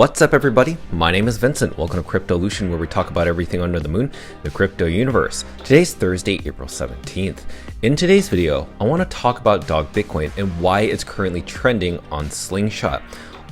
What's up everybody, my name is Vincent. Welcome to Cryptolution, where we talk about everything under the moon, the crypto universe. Today's Thursday, April 17th. In today's video, I want to talk about Dog Bitcoin and why it's currently trending on Slingshot.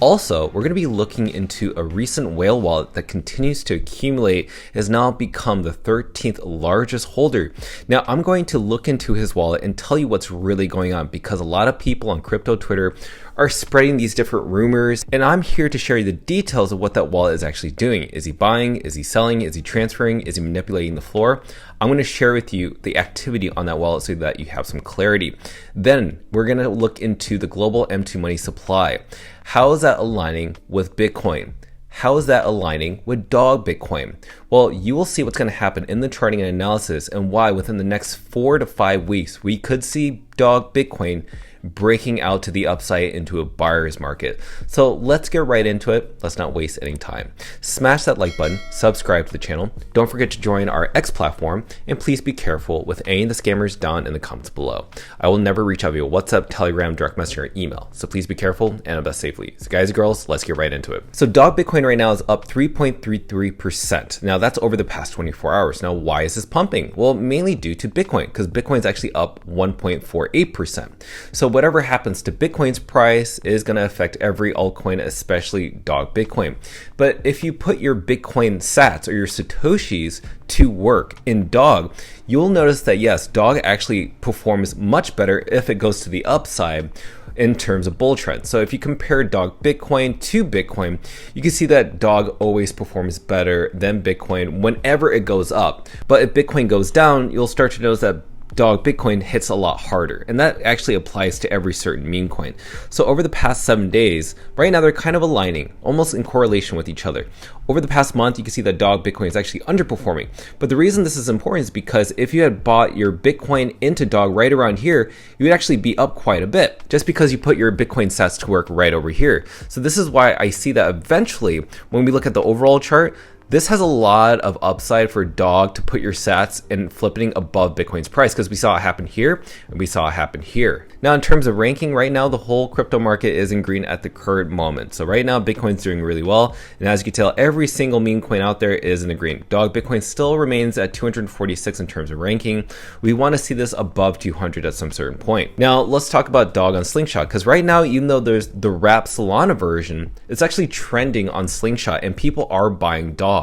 Also, we're going to be looking into a recent whale wallet that continues to accumulate, has now become the 13th largest holder. Now, I'm going to look into his wallet and tell you what's really going on, because a lot of people on crypto Twitter are spreading these different rumors, and I'm here to share you the details of what that wallet is actually doing. Is he buying? Is he selling? Is he transferring? Is he manipulating the floor? I'm going to share with you the activity on that wallet so that you have some clarity. Then we're going to look into the global M2 money supply. How is that aligning with Bitcoin? How is that aligning with Dog Bitcoin? Well, you will see what's going to happen in the charting and analysis, and why within the next 4 to 5 weeks we could see Dog Bitcoin breaking out to the upside into a buyer's market. So let's get right into it. Let's not waste any time. Smash that like button, subscribe to the channel. Don't forget to join our X platform, and please be careful with any of the scammers down in the comments below. I will never reach out via WhatsApp, Telegram, direct message, or email. So please be careful and invest safely. So guys and girls, let's get right into it. So Dog Bitcoin right now is up 3.33%. Now that's over the past 24 hours. Now why is this pumping? Well, mainly due to Bitcoin, because Bitcoin's actually up 1.48%. So whatever happens to Bitcoin's price is going to affect every altcoin, especially Dog Bitcoin. But if you put your Bitcoin sats or your Satoshis to work in Dog, you'll notice that yes, Dog actually performs much better if it goes to the upside in terms of bull trend. So if you compare Dog Bitcoin to Bitcoin, you can see that Dog always performs better than Bitcoin whenever it goes up. But if Bitcoin goes down, you'll start to notice that Dog Bitcoin hits a lot harder, and that actually applies to every certain meme coin. So over the past 7 days, right now they're kind of aligning, almost in correlation with each other. Over the past month, you can see that Dog Bitcoin is actually underperforming. But the reason this is important is because if you had bought your Bitcoin into Dog right around here, you would actually be up quite a bit, just because you put your Bitcoin sats to work right over here. So this is why I see that eventually, when we look at the overall chart, this has a lot of upside for Dog to put your sats and flipping above Bitcoin's price, because we saw it happen here and we saw it happen here. Now, in terms of ranking, right now the whole crypto market is in green at the current moment. So right now Bitcoin's doing really well, and as you can tell, every single meme coin out there is in the green. Dog Bitcoin still remains at 246 in terms of ranking. We want to see this above 200 at some certain point. Now let's talk about Dog on Slingshot, because right now, even though there's the wrap Solana version, it's actually trending on Slingshot and people are buying Dog.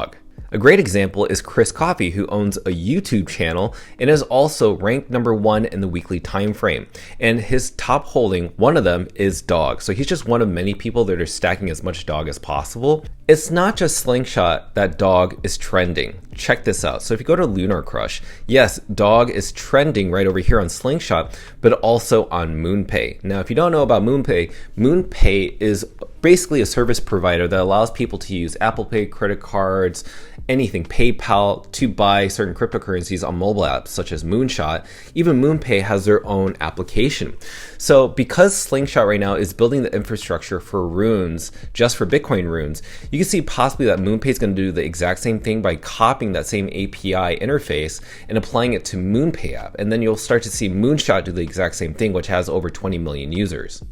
A great example is Chris Coffee, who owns a YouTube channel and is also ranked #1 in the weekly time frame. And his top holding, one of them, is Dog. So he's just one of many people that are stacking as much Dog as possible. It's not just Slingshot that Dog is trending. Check this out. So if you go to Lunar Crush, yes, Dog is trending right over here on Slingshot, but also on Moonpay. Now, if you don't know about Moonpay, Moonpay is basically a service provider that allows people to use Apple Pay, credit cards, anything, PayPal, to buy certain cryptocurrencies on mobile apps such as Moonshot. Even Moonpay has their own application. So because Slingshot right now is building the infrastructure for runes, just for Bitcoin runes, you can see possibly that Moonpay is going to do the exact same thing by copying that same API interface and applying it to Moonpay app. And then you'll start to see Moonshot do the exact same thing, which has over 20 million users.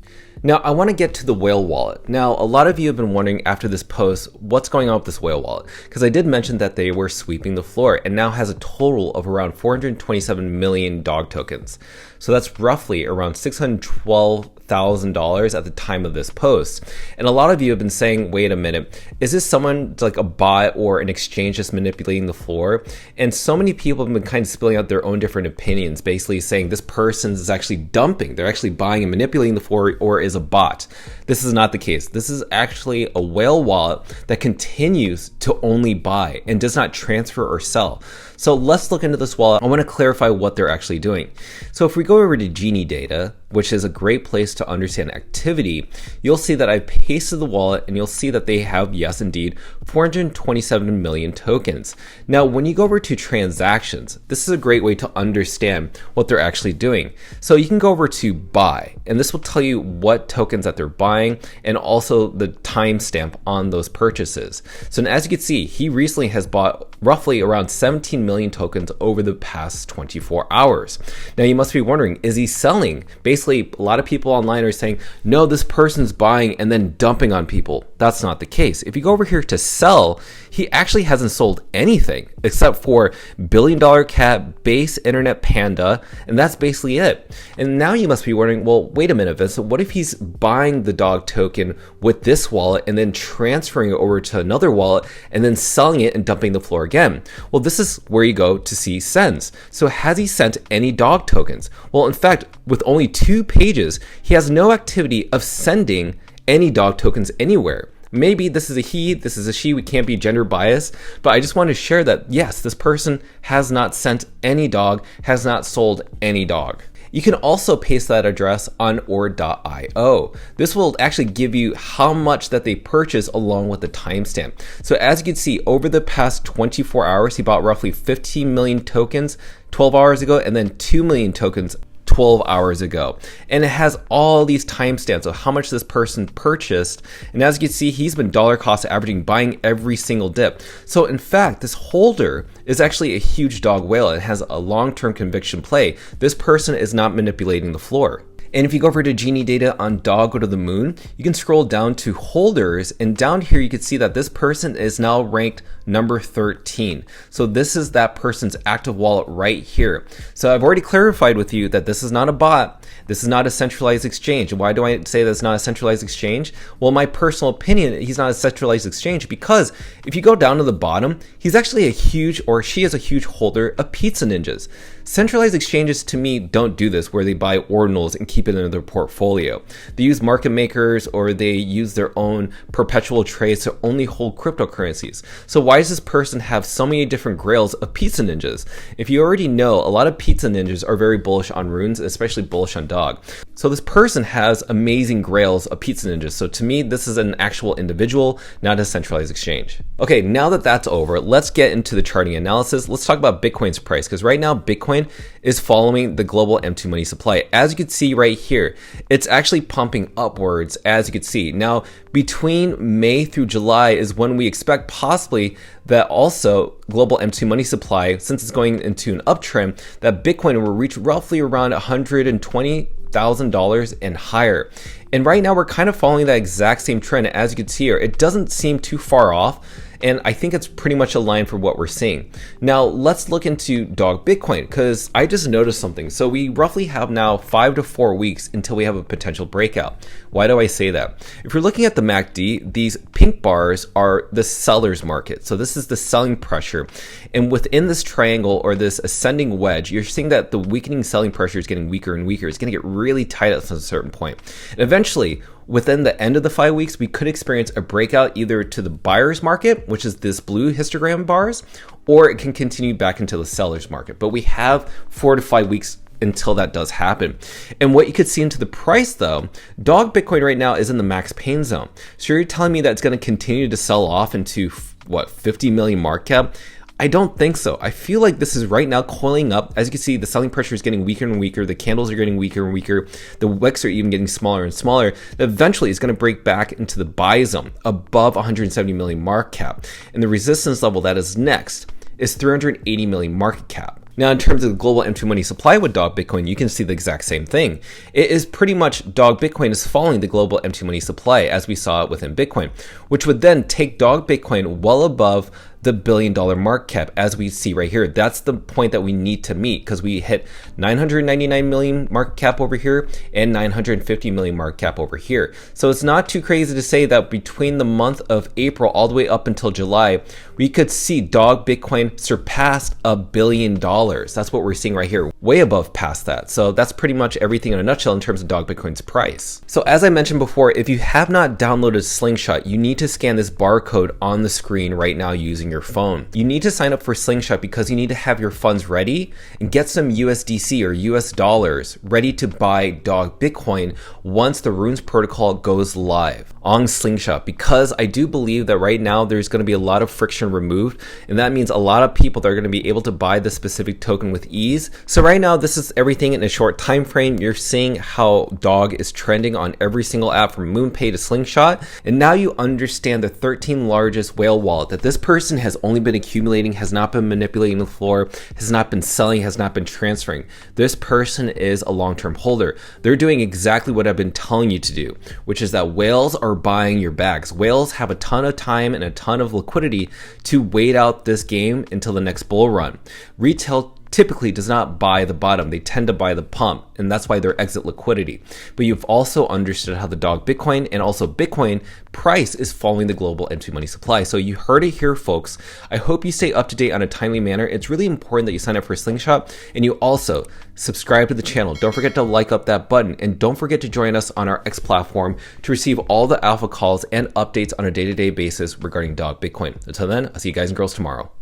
Now, I want to get to the whale wallet. Now, a lot of you have been wondering after this post, what's going on with this whale wallet? Because I did mention that they were sweeping the floor and now has a total of around 427 million Dog tokens. So that's roughly around $612,000 at the time of this post. And a lot of you have been saying, wait a minute, is this someone like a bot or an exchange just manipulating the floor? And so many people have been kind of spilling out their own different opinions, basically saying this person is actually dumping. They're actually buying and manipulating the floor, or is a bot. This is not the case. This is actually a whale wallet that continues to only buy and does not transfer or sell. So let's look into this wallet. I want to clarify what they're actually doing. So if we go over to Genie data, which is a great place to understand activity, you'll see that I pasted the wallet and you'll see that they have, yes, indeed, 427 million tokens. Now, when you go over to transactions, this is a great way to understand what they're actually doing. So you can go over to buy, and this will tell you what tokens that they're buying and also the timestamp on those purchases. So as you can see, he recently has bought roughly around 17 million tokens over the past 24 hours. Now you must be wondering, is he selling? Basically, a lot of people online are saying, no, this person's buying and then dumping on people. That's not the case. If you go over here to sell, he actually hasn't sold anything except for $1 billion cat, base internet panda, and that's basically it. And now you must be wondering, well, wait a minute, Vince, what if he's buying the dog token with this wallet and then transferring it over to another wallet and then selling it and dumping the floor again? Well, this is where you go to see sends. So has he sent any dog tokens? Well, in fact, with only 2 pages, he has no activity of sending any dog tokens anywhere. Maybe this is a he, this is a she, we can't be gender biased, but I just want to share that yes, this person has not sent any dog, has not sold any dog. You can also paste that address on ord.io. This will actually give you how much that they purchase along with the timestamp. So as you can see, over the past 24 hours, he bought roughly 15 million tokens 12 hours ago, and then 2 million tokens 12 hours ago. And it has all these timestamps of how much this person purchased. And as you can see, he's been dollar cost averaging, buying every single dip. So in fact, this holder is actually a huge dog whale and has a long-term conviction play. This person is not manipulating the floor. And if you go over to Genie data on Dog Go to the Moon, you can scroll down to holders, and down here you can see that this person is now ranked number 13. So this is that person's active wallet right here. So I've already clarified with you that this is not a bot. This is not a centralized exchange. Why do I say that's not a centralized exchange? Well, my personal opinion, he's not a centralized exchange because if you go down to the bottom, he's actually a huge, or she is a huge holder of pizza ninjas. Centralized exchanges to me don't do this, where they buy ordinals and keep it in their portfolio. They use market makers, or they use their own perpetual trades to only hold cryptocurrencies. So why does this person have so many different grails of pizza ninjas? If you already know, a lot of pizza ninjas are very bullish on runes, especially bullish on dog. So this person has amazing grails of pizza ninjas. So to me, this is an actual individual, not a centralized exchange. Okay, now that that's over, let's get into the charting analysis. Let's talk about Bitcoin's price, because right now Bitcoin is following the global M2 money supply. As you can see right here, it's actually pumping upwards, as you can see. Now, between May through July is when we expect possibly that also global M2 money supply, since it's going into an uptrend, that Bitcoin will reach roughly around $120,000 and higher. And right now we're kind of following that exact same trend. As you can see here, it doesn't seem too far off, and I think it's pretty much aligned for what we're seeing. Now let's look into Dog Bitcoin, because I just noticed something. So we roughly have now 5 to 4 weeks until we have a potential breakout. Why do I say that? If you're looking at the MACD, these pink bars are the seller's market. So this is the selling pressure. And within this triangle, or this ascending wedge, you're seeing that the weakening selling pressure is getting weaker and weaker. It's going to get really tight at a certain point. And eventually, within the end of the 5 weeks, we could experience a breakout either to the buyer's market, which is this blue histogram bars, or it can continue back into the seller's market. But we have 4 to 5 weeks until that does happen. And what you could see into the price though, Dog Bitcoin right now is in the max pain zone. So you're telling me that it's going to continue to sell off into what, 50 million market cap? I don't think so. I feel like this is right now coiling up. As you can see, the selling pressure is getting weaker and weaker. The candles are getting weaker and weaker. The wicks are even getting smaller and smaller. Eventually, it's going to break back into the buy zone above 170 million market cap. And the resistance level that is next is 380 million market cap. Now, in terms of the global M2 money supply with Dog Bitcoin, you can see the exact same thing. It is pretty much Dog Bitcoin is following the global M2 money supply, as we saw it within Bitcoin, which would then take Dog Bitcoin well above the $1 billion market cap, as we see right here. That's the point that we need to meet, because we hit 999 million market cap over here and 950 million market cap over here. So it's not too crazy to say that between the month of April all the way up until July, we could see Dog Bitcoin surpass $1 billion. That's what we're seeing right here, way above past that. So that's pretty much everything in a nutshell in terms of Dog Bitcoin's price. So as I mentioned before, if you have not downloaded Slingshot, you need to scan this barcode on the screen right now using your your phone. You need to sign up for Slingshot because you need to have your funds ready and get some USDC or US dollars ready to buy dog Bitcoin once the Runes protocol goes live on Slingshot, because I do believe that right now there's going to be a lot of friction removed, and that means a lot of people that are going to be able to buy the specific token with ease. So right now this is everything in a short time frame. You're seeing how dog is trending on every single app from Moonpay to Slingshot, and now you understand the 13 largest whale wallet that this person has only been accumulating, has not been manipulating the floor, has not been selling, has not been transferring. This person is a long-term holder. They're doing exactly what I've been telling you to do, which is that whales are buying your bags. Whales have a ton of time and a ton of liquidity to wait out this game until the next bull run. Retail typically does not buy the bottom. They tend to buy the pump, and that's why they're exit liquidity. But you've also understood how the dog Bitcoin and also Bitcoin price is following the global empty money supply. So you heard it here, folks. I hope you stay up to date on a timely manner. It's really important that you sign up for Slingshot and you also subscribe to the channel. Don't forget to like up that button, and don't forget to join us on our X platform to receive all the alpha calls and updates on a day-to-day basis regarding dog Bitcoin. Until then, I'll see you guys and girls tomorrow.